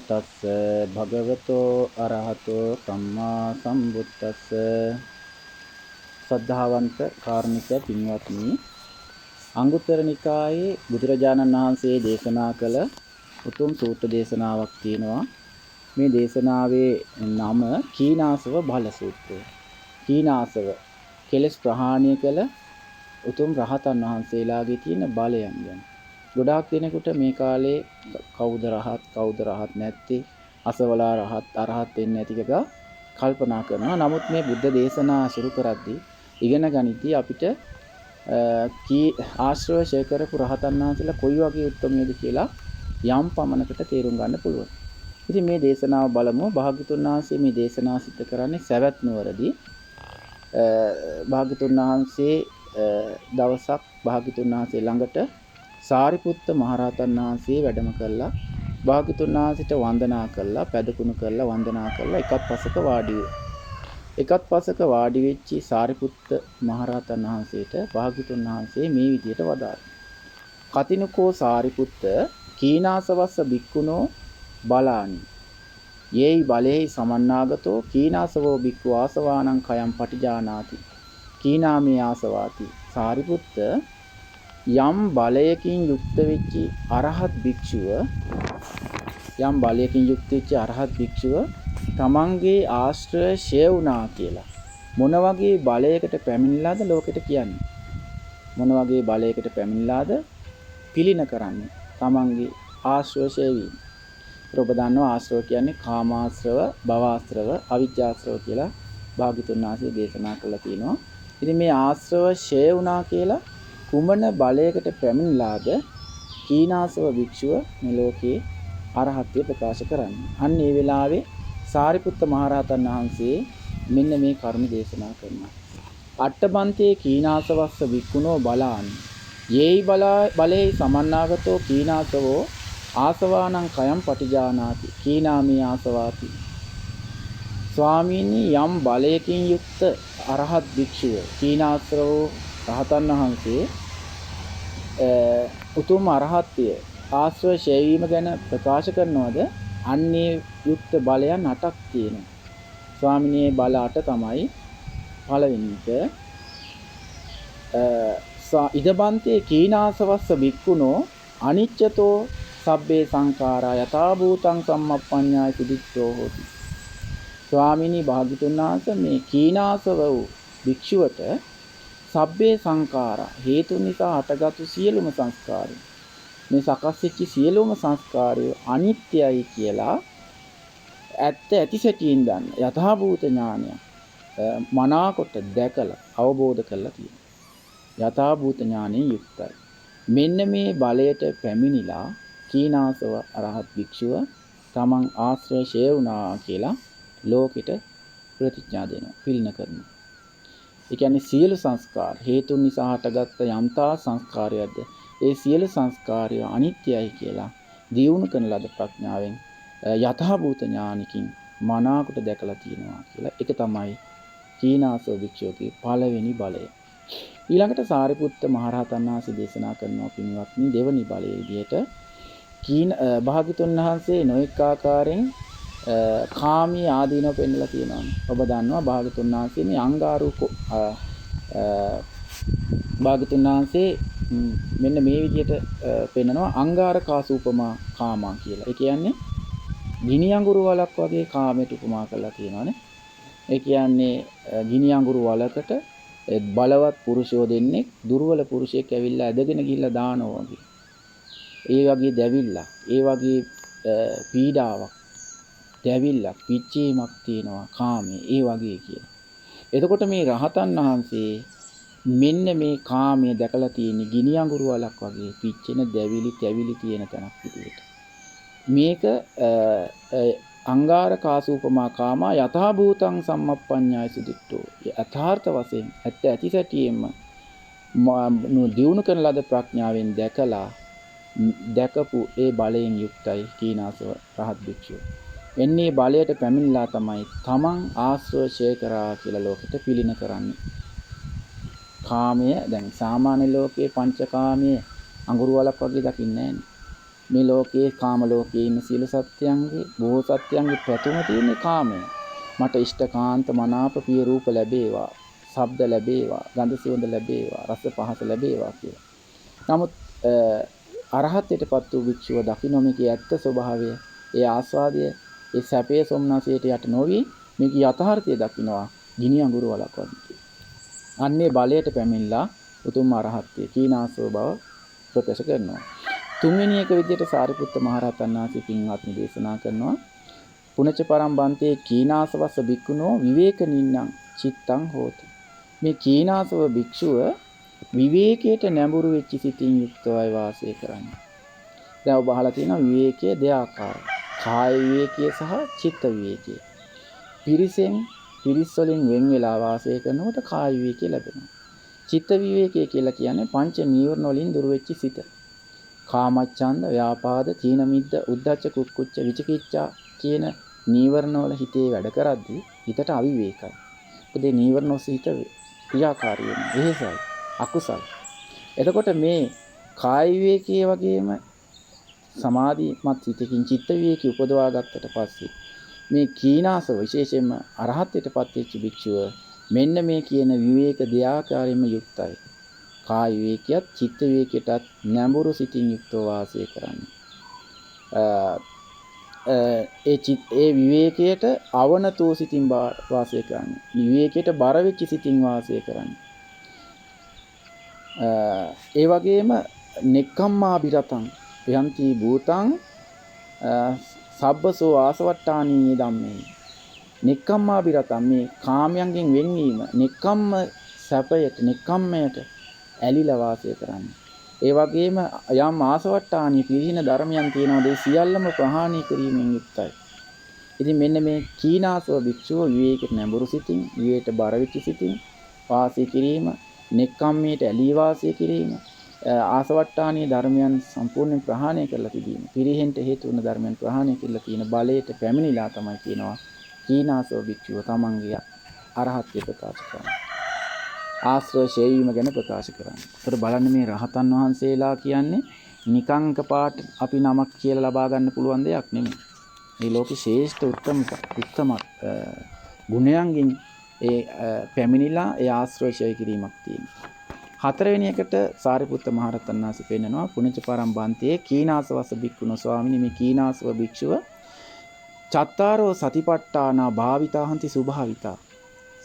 තස්ස භගවතෝ අරහතෝ සම්මා සම්බුද්දස්ස. සද්ධාවන්ත කාරුණික පින්වත්නි, අංගුත්තර නිකායේ බුදුරජාණන් වහන්සේ දේශනා කළ උතුම් සූත්‍ර දේශනාවක් තියෙනවා. මේ දේශනාවේ නම කීනාසව බල සූත්‍රය. කීනාසව කෙලස් ප්‍රහාණය කළ උතුම් රහතන් වහන්සේලාගේ තියෙන බලයන් ගැන. ගොඩාක් දෙනෙකුට මේ කාලේ කවුද රහත් නැත්තේ, අසවලා රහත් අරහත් වෙන්නේ නැති එක කල්පනා කරනවා. නමුත් මේ බුද්ධ දේශනා අසුරු කරද්දී ඉගෙන ගනිද්දී අපිට ආශ්‍රව ශේ කරපු රහතන් වහන්සේලා කොයි වගේ උත්තරමයද කියලා යම් පමණකට තේරුම් ගන්න පුළුවන්. ඉතින් මේ දේශනාව බලමු. භාග්‍යතුන් වහන්සේ මේ දේශනාව සිදු කරන්නේ සවැත් නුවරදී. භාග්‍යතුන් වහන්සේ දවසක් භාග්‍යතුන් වහන්සේ ළඟට සාරිපුත්ත මහරහතන් වහන්සේ වැඩම කළා. භාග්‍යතුන් වහන්සේට වන්දනා කළා, පැදකුණු කළා, වන්දනා කළා. එකත් පසක වාඩි වෙච්චි සාරිපුත්ත මහරහතන් වහන්සේට භාග්‍යතුන් වහන්සේ මේ විදියට වදාළා. කතිනුකෝ සාරිපුත්ත කීනාසවස්ස බික්කුණෝ බලානි. යේයි බලේයි සමන්නාගතෝ කීනාසවෝ බික්ඛු ආසවානං කයං පටිජානාති. කීනාමේ ආසවාති. සාරිපුත්ත යම් බලයකින් යුක්ත වෙච්චි අරහත් භික්ෂුව තමන්ගේ ආශ්‍රය ෂය වුණා කියලා මොන වගේ බලයකට පැමිණලාද ලෝකෙට කියන්නේ? මොන වගේ බලයකට පැමිණලාද පිළින කරන්නේ? තමන්ගේ ආශ්‍රය ෂය වීම. ඔබ දන්නවා ආශ්‍රව කියන්නේ කාමාශ්‍රව, භවආශ්‍රව, අවිජ්ජාශ්‍රව කියලා භාග්‍යතුන් වහන්සේ දේශනා කළා තියෙනවා. ඉතින් මේ ආශ්‍රව ෂය වුණා කියලා කුමන බලයකට පැමිණලාද කීනාසව භික්ෂුව මේ ලෝකේ අරහත්ත්වය ප්‍රකාශ කරන්නේ? අන්න ඒ වෙලාවේ සාරිපුත්ත මහරහතන් වහන්සේ මෙන්න මේ කරුණ දේශනා කරනවා. අට්ඨබන්තේ කීනාසවස්ස වික්කුණෝ බලානි. යේයි බලේයි සමන්නාගතෝ කීනාසවෝ ආසවානං කයං පටිජානාති. කීනාමී ආසවාති. ස්වාමීනි, යම් බලයකින් යුක්ත අරහත් භික්ෂුව කීනාසවෝ රහතන් වහන්සේ උතුම් අරහත්ත්වය ආශ්‍රව ඡය වීම ගැන ප්‍රකාශ කරනවාද? අන්නේ යුක්ත බලයන් 8ක් තියෙනවා. ස්වාමිනේ බල 8 තමයි. පළවෙනි එක ඉදබන්තේ කීනාසවස්ස බික්කුණෝ අනිච්චතෝ සබ්බේ සංඛාරා යථා භූතං සම්මප්පඤ්ඤාය සුදිත්තෝ හෝති. ස්වාමිනී භාග්‍යතුන් වහන්සේ මේ කීනාසව වූ භික්ෂුවට සබ්බේ සංඛාරා හේතු නිසා හටගත්තු සියලුම සංස්කාරය, මේ සකස් වෙච්ච සියලුම සංස්කාරය අනිත්‍යයි කියලා ඇත්ත ඇති සැටියෙන් දන්න යථා භූත ඥානය මනාකොට දැකලා අවබෝධ කරලා තියෙනවා. යථා භූත ඥානයෙන් යුක්තයි. මෙන්න මේ බලයට පැමිණිලා කීනාසව අරහත් භික්ෂුව තමන් ආශ්‍රය ඡය වුණා කියලා ලෝකෙට ප්‍රතිඥා දෙනවා, පිළින කරනවා. ඒ කියන්නේ සියලු සංස්කාර හේතුන් නිසා හටගත්ත යම්තා සංස්කාරයක්ද ඒ සියලු සංස්කාරය අනිත්‍යයි කියලා දියුණු කරන ලද ප්‍රඥාවෙන් යථාභූත ඥානකින් මනාකොට දැකලා තියෙනවා කියලා. ඒක තමයි කීනාසව භික්ෂුවගේ පළවෙනි බලය. ඊළඟට සාරිපුත්ත මහරහතන් වහන්සේ දේශනා කරනවා පින්වත්නි, දෙවනි බලයේ විදිහට භාග්‍යතුන් වහන්සේ නොඑක ආකාරයෙන් කාමී ආදීනව පෙන්නලා තියෙනවා. ඔබ දන්නවා භාග්‍යතුන් වහන්සේ මේ භාග්‍යතුන් වහන්සේ මෙන්න මේ විදිහට පෙන්නනවා අංගාරකාසූපමා කාමා කියලා. ඒ කියන්නේ ගිනි අඟුරු වලක් වගේ කාමයට උපමා කරලා තියෙනවානේ. ඒ කියන්නේ ගිනි අඟුරු වලකට බලවත් පුරුෂයෝ දෙන්නේ දුර්වල පුරුෂයෙක් ඇවිල්ලා ඇදගෙන ගිහිල්ලා දානවා වගේ. ඒ වගේ දැවිල්ලක්, ඒ වගේ පීඩාවක්, දැවිල්ලක්, පිච්චීමක් තියෙනවා කාමයේ. ඒ වගේ කියන. එතකොට මේ රහතන් වහන්සේ මෙන්න මේ කාමයේ දැකලා තියෙන ගිනි අඟුරු වලක් වගේ පිච්චෙන දැවිලි තැවිලි තියෙන තැනක් විදියට. මේක අංගාරකාසූපමා කාමා යථා භූතං සම්මප්පඤ්ඤාය සුදිත්තෝ. යථාර්ථ වශයෙන් ඇත්ත ඇති සැටියෙන්ම දියුණු කරන ලද ප්‍රඥාවෙන් දැකපු ඒ බලයෙන් යුක්තයි කීනාසව රහත් භික්ෂුව. එන්නේ බලයට පැමිණලා තමයි තමන් ආශ්‍රව ඡය කරා කියලා ලෝකෙට පිළින කරන්නේ. කාමය දැන් සාමාන්‍ය ලෝකයේ පංචකාමයේ අඟුරු වලක් වගේ දකින්නේ නැහැ. මේ ලෝකයේ කාම ලෝකයේ ඉන්න සියලු සත්‍යයන්ගේ බොහෝ සත්‍යයන්ගේ පැතුම තියෙන්නේ කාමය. මට ඉෂ්ඨකාන්ත මනාප පිය රූප ලැබේවා, ශබ්ද ලැබේවා, ගන්ධ සුවඳ ලැබේවා, රස පහස ලැබේවා කියලා. නමුත් අරහත්ත්වයටපත් වූ භික්ෂුව දකින්න මේකේ ඇත්ත ස්වභාවය, ඒ ආස්වාදය, ඒ සැපේ සොම්නසයට යට නොවි මේකේ යථාර්ථය දකින්නවා ගිනි අඟුරු වලක් වගේ. අන්නේ බලයට පැමිණලා උතුම් අරහත්ත්වයේ කීනාසව බව ප්‍රකාශ කරනවා. තුන්වෙනි එක විදිහට සාරිපුත්ත මහරහතන් වහන්සේ පින්වත්නි දේශනා කරනවා පුනච පරම්බන්තේ කීනාසවස්ස බික්කුණෝ විවේකනින්නම් චිත්තං හෝති. මේ කීනාසව භික්ෂුව විවේකයට නැඹුරු වෙච්ච සිතින් යුක්තවයි වාසය කරන්නේ. දැන් ඔබ අහලා තියෙනවා විවේකයේ දෙආකාරයි. කාය විවේකයේ සහ චිත්ත විවේකයේ. පිරිස් වලින් වෙන් වෙලා වාසය කරනකොට කාය විවේකය ලැබෙනවා. චිත්ත විවේකය කියලා කියන්නේ පංච නීවරණ වලින් දුර වෙච්ච සිත. කාමච්ඡන්ද, ව්‍යාපාද, තීන මිද්ද, උද්ධච්ච, කුක්කුච්ච, විචිකිච්ඡා කියන නීවරණ වල හිතේ වැඩ කරද්දී හිතට අවිවේකයි. මොකද මේ නීවරණ ඔස්සේ හිත ක්‍රියාකාරී වෙනවා. එහෙසයි, අකුසල්. එතකොට මේ කාය විවේකයේ වගේම සමාධිමත් හිතකින් චිත්ත විවේකී උපදවා ගත්තට පස්සේ මේ කීනාසව විශේෂයෙන්ම අරහත්ත්වයටපත් වෙච්ච භික්ෂුව මෙන්න මේ කියන විවේක දෙආකාරයෙන්ම යුක්තයි. කාය විවේකියත් චිත්ත විවේකයටත් නැඹුරු සිතින් යුක්තව වාසය කරන්නේ. ඒ විවේකයට අවනතෝ සිතින් වාසය කරන්නේ. විවේකයට බර වෙච්ච සිතින් වාසය කරන්නේ. ඒ වගේම නෙක්ඛම්මා බිරතං යන්ති භූතං සබ්බසෝ ආසවට්ටානී ධම්මේ. නෙක්ඛම්මා බිරතං මේ කාමයන්ගෙන් වෙන්වීම, නෙක්ඛම්ම සැපයට, නෙක්ඛම්මයට ඇලිලා වාසය කරන්නේ. ඒ වගේම යම් ආසවට්ටානී පිරිහින ධර්මයන් තියෙනවාද ඒ සියල්ලම ප්‍රහාණය කිරීමෙන් යුක්තයි. ඉතින් මෙන්න මේ කීනාසව භික්ෂුව විවේකයට නැඹුරු සිතින්, විවේකයට බර වෙච්ච සිතින් වාසය කිරීම, නෙක්ඛම්මයට ඇලී වාසය කිරීම, ආසවට්ටානී ධර්මයන් සම්පූර්ණයෙන් ප්‍රහාණය කරලා තිබීම, පිරිහෙන්ට හේතු වන ධර්මයන් ප්‍රහාණය කරලා තියෙන බලයට පැමිණිලා තමයි කියනවා කීනාසව භික්ෂුව තමන්ගේ අරහත්ත්වය ප්‍රකාශ කරන්නේ. ආශ්‍රය ශේවීම ගැන ප්‍රකාශ කරන්නේ. ඒතර බලන්න මේ රහතන් වහන්සේලා කියන්නේ නිකං එකපාරට අපි නමක් කියලා ලබා ගන්න පුළුවන් දෙයක් නෙමෙයි. මේ ලෝකේ ශ්‍රේෂ්ඨ උත්තම ගුණයන්ගෙන් ඒ පැමිණිලා ඒ ආශ්‍රය ශේව කිරීමක් තියෙනවා. හතරවෙනි එකට සාරිපුත්ත මහරහතන් වහන්සේ පෙන්නනවා පුණජ පරම්බන්තේ කීනාසවස භික්ඛුනෝ ස්වාමිනී මේ කීනාසව භික්ෂුව චත්තාරෝ සතිපට්ඨානා භාවිතාහන්ති සුභාවිතා.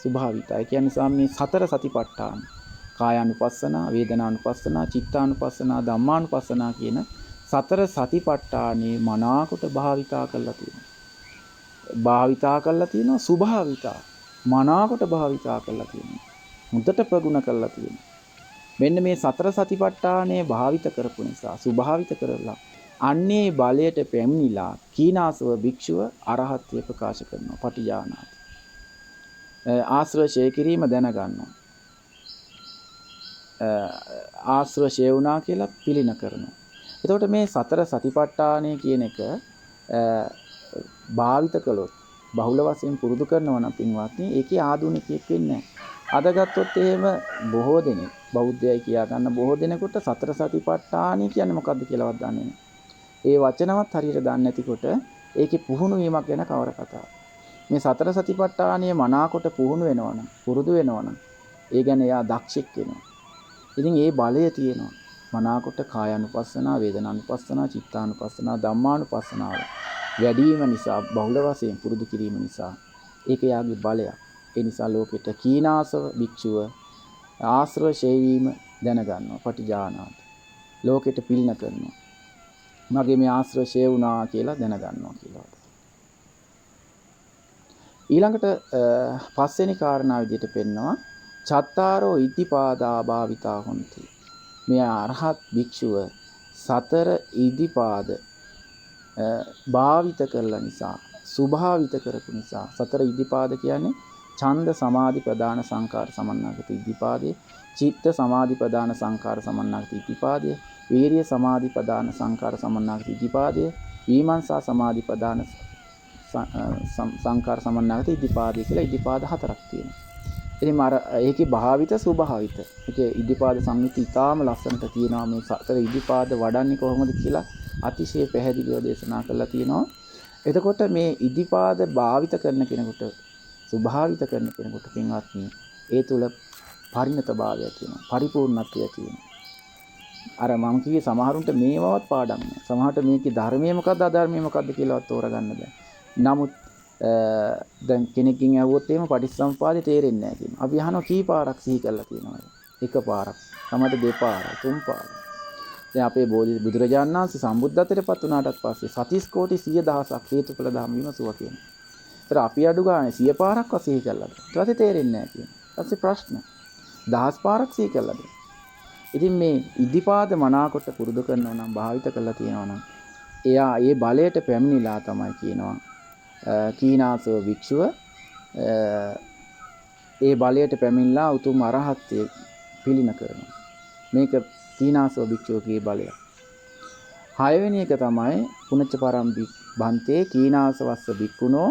සුභාවිතා කියන්නේ ස්වාමී සතර සතිපට්ඨාන. කායානුපස්සනා, වේදනානුපස්සනා, චිත්තානුපස්සනා, ධම්මානුපස්සනා කියන සතර සතිපට්ඨානේ මනාකොට භාවිතා කරලා තියෙනවා. භාවිතා කරලා තියෙනවා සුභාවිතා. මනාකොට භාවිතා කරලා තියෙනවා. මුදට ප්‍රගුණ කරලා තියෙනවා. මෙන්න මේ සතර සතිපට්ඨානේ භාවිත කරපු නිසා සුභාවිත කරලා අන්නේ බලයට පැමිණිලා කීනාසව භික්ෂුව අරහත්ත්වය ප්‍රකාශ කරනවා. පටිජානාති. ආශ්‍රය ඡේ කිරීම දැනගන්නවා. ආශ්‍රය ඡේ වුණා කියලා පිළින කරනවා. එතකොට මේ සතර සතිපට්ඨානය කියන එක භාවිත කළොත් බහුල වශයෙන් පුරුදු කරනවා නම් පින්වත්නි ඒකේ ආධුනිකයෙක් වෙන්නේ නැහැ. අද ගත්තොත් එහෙම බොහෝ දෙනෙක් බෞද්ධයයි කියා ගන්න බොහෝ දෙනෙකුට සතර සතිපට්ඨානය කියන්නේ මොකක්ද කියලාවත් දන්නේ නැහැ. ඒ වචනවත් හරියට දන්නේ නැතිකොට ඒකේ පුහුණු වීමක් ගැන කවර කතාවක්. මේ සතර සතිපට්ඨානය මනාකොට පුහුණු වෙනවනම් පුරුදු වෙනවනම් ඒ ගැන එයා දක්ෂෙක් වෙනවා. ඉතින් ඒ බලය තියෙනවා. මනාකොට කායානුපස්සනා, වේදනානුපස්සනා, චිත්තානුපස්සනා, ධම්මානුපස්සනාව වැඩි වීම නිසා බහුල වශයෙන් පුරුදු කිරීම නිසා ඒක යාගේ බලයක්. ඒ නිසා ලෝකෙට කීනාසව භික්ෂුව ආශ්‍රව ශේවීම දැනගන්නවා. පටිජානාති. ලෝකෙට පිළින කරනවා. මගේ මේ ආශ්‍රව ශේ වුණා කියලා දැනගන්නවා කියලා. ඊළඟට පස්වෙනි කාරණාව විදිහට පෙන්නනවා චත්තාරෝ ඉද්ධිපාදා භාවිතා හොಂತಿ. මේ අරහත් භික්ෂුව සතර ඉද්ධිපාද භාවිත කරලා නිසා, සුභාවිත කරපු නිසා. සතර ඉද්ධිපාද කියන්නේ ඡන්ද සමාධි ප්‍රදාන සංකාර සමන්නාගත ඉද්ධිපාදේ, චිත්ත සමාධි ප්‍රදාන සංකාර සමන්නාගත ඉද්ධිපාදේ, වීරිය සමාධි ප්‍රදාන සංකාර සමන්නාගත ඉද්ධිපාදේ, විමර්ශා සමාධි ප්‍රදාන සංකාර සමන්නාගත ඉද්ධිපාදේ කියලා ඉද්ධිපාද හතරක් තියෙනවා. ඉතින් අර ඒකේ භාවිත ස්වභාවිත. ඒකේ ඉදිපාද සංයුති ඉතාම ලස්සනට තියෙනවා මේ සතර ඉදිපාද වඩන්නේ කොහොමද කියලා අතිශය පැහැදිලිව දේශනා කරලා තියෙනවා. එතකොට මේ ඉදිපාද භාවිත කරන කෙනෙකුට ස්වභාවිත කරන කෙනෙකුට පින්වත්නි ඒ තුල පරිණත භාවය තියෙනවා. පරිපූර්ණත්වය තියෙනවා. අර මම කියේ සමහරුන්ට මේවවත් පාඩම් නෑ. සමහරට මේකේ ධර්මයේ මොකද්ද අධර්මයේ මොකද්ද කියලාවත් තෝරගන්න බෑ. නමුත් දැන් කෙනෙක්ගෙන් ඇහුවොත් එහෙම පටිච්චසමුපාදේ තේරෙන්නේ නැහැ කියනවා. අපි අහනවා කී පාරක් සිහි කරලා තියෙනවද? එක පාරක්. තමයි දෙපාරක්, තුන් පාරක්. දැන් අපේ බුදුරජාණන් වහන්සේ සම්බුද්ධත්වයට පත් වුණාටත් පස්සේ සතිස් කෝටි 100,000ක් හේතුඵල ධම්ම විමසුවා කියනවා. ඒතර අපි අඩු ගානේ 100 පාරක්වත් සිහි කළාද? ඊට පස්සේ තේරෙන්නේ නැහැ කියනවා. ඊට පස්සේ ප්‍රශ්න 1000 පාරක් සිහි කළාද? ඉතින් මේ ඉදිපාද මනාකොට පුරුදු කරනවා නම් භාවිත කරලා තියෙනවා නම් එයා ඒ බලයට පැමිණිලා තමයි කියනවා කීනාසව භික්ෂුව ඒ බලයට පැමිණලා උතුම් අරහත්ත්වයේ පිළින කරනවා. මේක කීනාසව භික්ෂුවගේ බලය. 6 වෙනි එක තමයි පුනච්ච පරම්පි බන්තේ කීනාසවස්ස භික්ඛුනෝ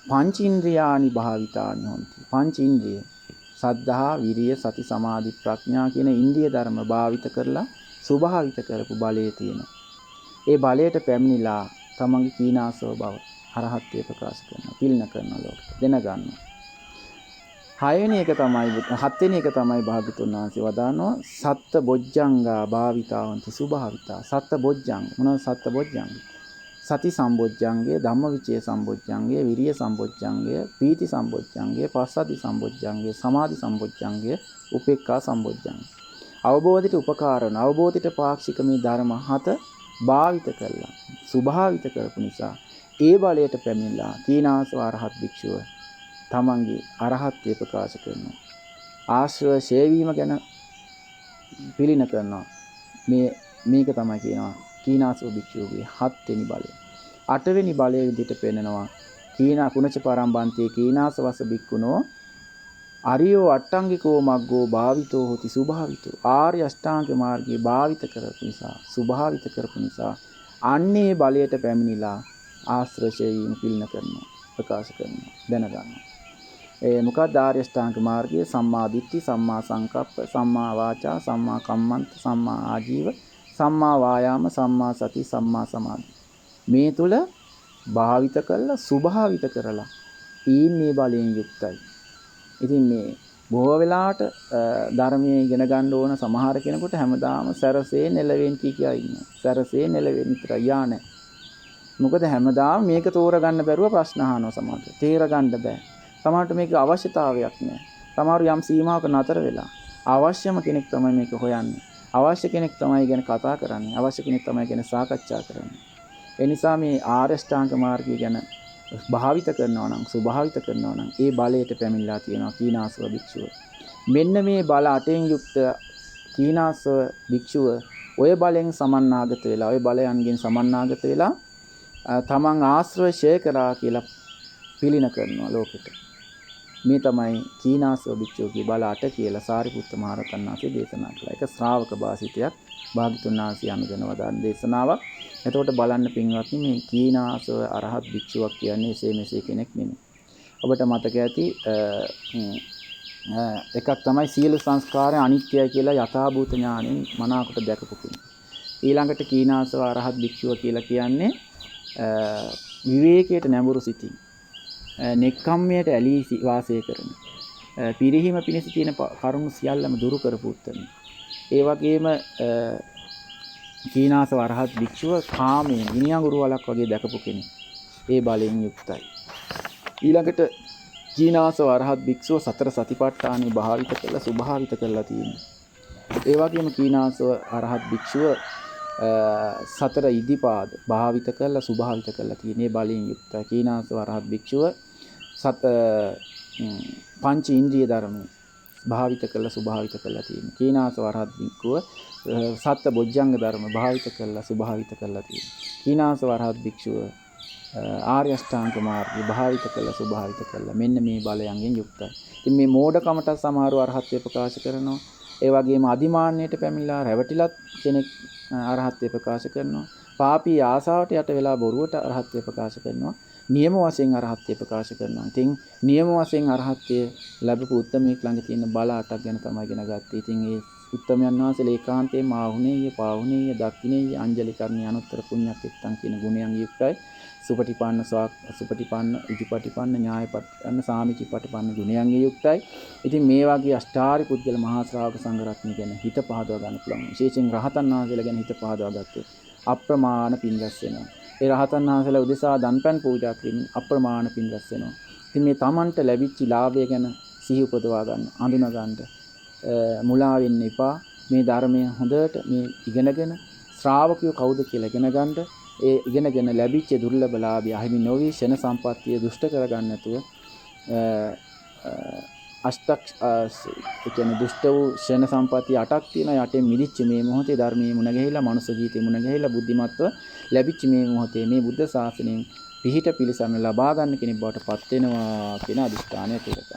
පංචින්ද්‍රියානි භාවිතානි හොಂತಿ. පංචින්ද්‍රිය සද්ධා, විරිය, සති, සමාධි, ප්‍රඥා කියන ඉන්ද්‍රිය ධර්ම භාවිත කරලා ස්වභාවිත කරපු බලයේ තියෙන. ඒ බලයට පැමිණිලා තමන්ගේ කීනාසව බව අරහත්ත්වය ප්‍රකාශ කරනවා, පිළින කරනවා ලෝකෙට දැනගන්නවා. 6 වෙනි එක තමයි 7 වෙනි එක තමයි භාග්‍යතුන් වහන්සේ වදානවා සත්ත බොජ්ජංගා භාවිතාවන්ති සුභාවිතා. සත්ත බොජ්ජංග මොනවාද? සත්ත බොජ්ජංග සති සම්බොජ්ජංගය, ධම්මවිචේ සම්බොජ්ජංගය, විරිය සම්බොජ්ජංගය, පීති සම්බොජ්ජංගය, පස්සද්ධි සම්බොජ්ජංගය, සමාධි සම්බොජ්ජංගය, උපේක්ඛා සම්බොජ්ජංගය. අවබෝධයට උපකාරන අවබෝධයට පාක්ෂික මේ ධර්ම 7 භාවිත කළා. සුභාවිත කරපු නිසා ඒ බලයට පැමිණලා කීනාසව අරහත් භික්ෂුව තමන්ගේ අරහත්ත්වය ප්‍රකාශ කරනවා. ආශ්‍රව ශේවීම ගැන පිළින කරනවා. මේක තමයි කියනවා කීනාසව භික්ෂුවගේ 7 වෙනි බලය. 8 වෙනි බලය විදිහට පෙන්නනවා කීනා කුණච පරම්බන්තේ කීනාසවස භික්ඛුනෝ අරියෝ අට්ටංගිකෝ මග්ගෝ භාවිතෝ හොති සුභාවිතෝ. ආර්ය අෂ්ටාංග මාර්ගයේ භාවිත කරපු නිසා සුභාවිත කරපු නිසා අන්නේ බලයට පැමිණිලා ආශ්‍රේෂයෙන් පිළින කරනවා, ප්‍රකාශ කරනවා, දැනගන්නවා. මොකක්ද ආර්ය අෂ්ටාංග මාර්ගයේ? සම්මා දිට්ඨි, සම්මා සංකප්ප, සම්මා වාචා, සම්මා කම්මන්ත, සම්මා ආජීව, සම්මා වායාම, සම්මා සති, සම්මා සමාධි. මේ තුල භාවිත කළා, සුභාවිත කරලා ඊන්නේ බලයෙන් යුක්තයි. ඉතින් මේ බොහෝ වෙලාවට ධර්මයේ ඉගෙන ගන්න ඕන සමහර කෙනෙකුට හැමදාම සරසේ නෙලවෙන් කියා ඉන්නවා. සරසේ නෙලවෙන් විතර යා නැහැ. මොකද හැමදාම මේක තෝරගන්න බැරුව ප්‍රශ්න අහනවා සමහරට. තේර ගන්න බෑ. සමහරට මේක අවශ්‍යතාවයක් නෑ. සමහර යම් සීමාවක නතර වෙලා අවශ්‍යම කෙනෙක් තමයි මේක හොයන්නේ. අවශ්‍ය කෙනෙක් තමයි ගැන කතා කරන්නේ. අවශ්‍ය කෙනෙක් තමයි ගැන සාකච්ඡා කරන්නේ. ඒ නිසා මේ ආර්ය ශ්‍රාංග මාර්ගය ගැන භාවිත කරනවා නම්, සුභාවිත කරනවා නම් ඒ බලයට පැමිණලා තියෙනවා කීනාසව භික්ෂුව. මෙන්න මේ බල 8න් යුක්ත කීනාසව භික්ෂුව ඔය බලෙන් සමන්නාගත වෙලා, ඔය බලයන්ගෙන් සමන්නාගත වෙලා තමන් ආශ්‍රය ෂය කරා කියලා පිළින කරනවා ලෝකෙට. මේ තමයි කීනාසව භික්ෂුවගේ බල 8 කියලා සාරිපුත්ත මහ රහතන් වහන්සේ දේශනා කළා. ඒක ශ්‍රාවක භාෂිතයක් භාග්‍යතුන් වහන්සේ අනුගෙන වදාන දේශනාවක්. එතකොට බලන්න පින්වත්නි මේ කීනාසව අරහත් භික්ෂුවක් කියන්නේ එසේ මෙසේ කෙනෙක් නෙමෙයි. ඔබට මතක ඇති එකක් තමයි සියලු සංස්කාරයන් අනිත්‍යයි කියලා යථාභූත ඥාණයෙන් මනාකොට දැකපු කෙනෙක්. ඊළඟට කීනාසව අරහත් භික්ෂුව කියලා කියන්නේ විවේකයට නැඹුරු සිටින් නෙක්ඛම්මයට ඇලී වාසය කරන පිරිහීම පිණිස තියෙන කරුණු සියල්ලම දුරු කරපු උත්තම. ඒ වගේම කීනාසව අරහත් භික්ෂුව කාමයෙන් විනයගුරු වලක් වගේ දැකපු කෙනෙක්. ඒ බලයෙන් යුක්තයි. ඊළඟට කීනාසව අරහත් භික්ෂුව සතර සතිපට්ඨානෙ භාවිත කළා, සුභාවිත කළා තියෙනවා. ඒ වගේම කීනාසව අරහත් භික්ෂුව සතර ඉදිපාද භාවිත කළා, සුභාවිත කළා තියෙන මේ බලයෙන් යුක්තයි. කීනාසව අරහත් භික්ෂුව පංච ඉන්ද්‍රිය ධර්ම භාවිත කළා, සුභාවිත කළා තියෙන. කීනාසව අරහත් භික්ෂුව සත්ත බොජ්ජංග ධර්ම භාවිත කළා, සුභාවිත කළා තියෙන. කීනාසව අරහත් භික්ෂුව ආර්ය අෂ්ටාංග මාර්ගය භාවිත කළා, සුභාවිත කළා. මෙන්න මේ බලයන්ගෙන් යුක්තයි. ඉතින් මේ මෝඩකමට සමහරව අරහත්ත්වය ප්‍රකාශ කරනවා. ඒ වගේම අදිමාන්නයට පැමිණලා රැවටිලත් කෙනෙක් අරහත්ත්වය ප්‍රකාශ කරනවා. පාපී ආසාවට යට වෙලා බොරුවට අරහත්ත්වය ප්‍රකාශ කරනවා. නියම වශයෙන් අරහත්ත්වය ප්‍රකාශ කරනවා. ඉතින් නියම වශයෙන් අරහත්ත්වය ලැබපු උත්තමයෙක් ළඟ තියෙන බල 8ක් ගැන තමයි ඉගෙන ගත්තේ. ඉතින් ඒ උත්තමයන් වහන්සේ ඒකාන්තයෙන්ම ආහුනේය, පාහුනේය, දක්ඛිනේය, අංජලි කරණී අනුත්තර පුණ්‍යක්ඛිතං කියන ගුණයන් යුක්තයි. සුපටිපන්න සුපටිපන්න ඉතිපටිපන්න ඥායපටිපන්න සාමිචිපටිපන්න ගුණයන්ගෙන් යුක්තයි. ඉතින් මේ වගේ අෂ්ටාරි පුද්ගල මහා ශ්‍රාවක සංඝ රත්නය ගැන හිත පහදවා ගන්න පුළුවන්. විශේෂයෙන් රහතන් වහන්සේලා ගැන හිත පහදවා ගත්තොත් අප්‍රමාණ පින් රැස් වෙනවා. ඒ රහතන් වහන්සේලා උදෙසා දන්පැන් පූජා කිරීමෙන් අප්‍රමාණ පින් රැස් වෙනවා. ඉතින් මේ Tamanට ලැබිච්ච ලාභය ගැන සිහි උපදවා ගන්න, අඳුනා ගන්න, මුලා වෙන්න එපා. මේ ධර්මය හොඳට මේ ඉගෙනගෙන ශ්‍රාවකයෝ කවුද කියලා ඉගෙන ගන්න. ඒ ඉගෙනගෙන ලැබිච්ච දුර්ලභ ලාභය අහිමි නොවි ෂණ සම්පත්තිය දුෂ්ට කරගන්න නැතුව අෂ්ටක් ඒ කියන්නේ දුෂ්ට වූ ෂණ සම්පත්තිය 8ක් තියෙනවා. යටෙන් මිදිච්ච මේ මොහොතේ ධර්මයේ මුණ ගැහිලා මනුෂ්‍ය ජීවිතේ මුණ ගැහිලා බුද්ධිමත්ව ලැබිච්ච මේ මොහොතේ මේ බුද්ධ ශාසනයෙන් පිහිට පිළිසරණ ලබා ගන්න කෙනෙක් බවට පත් වෙනවා කියන අදිෂ්ඨානය තුලට.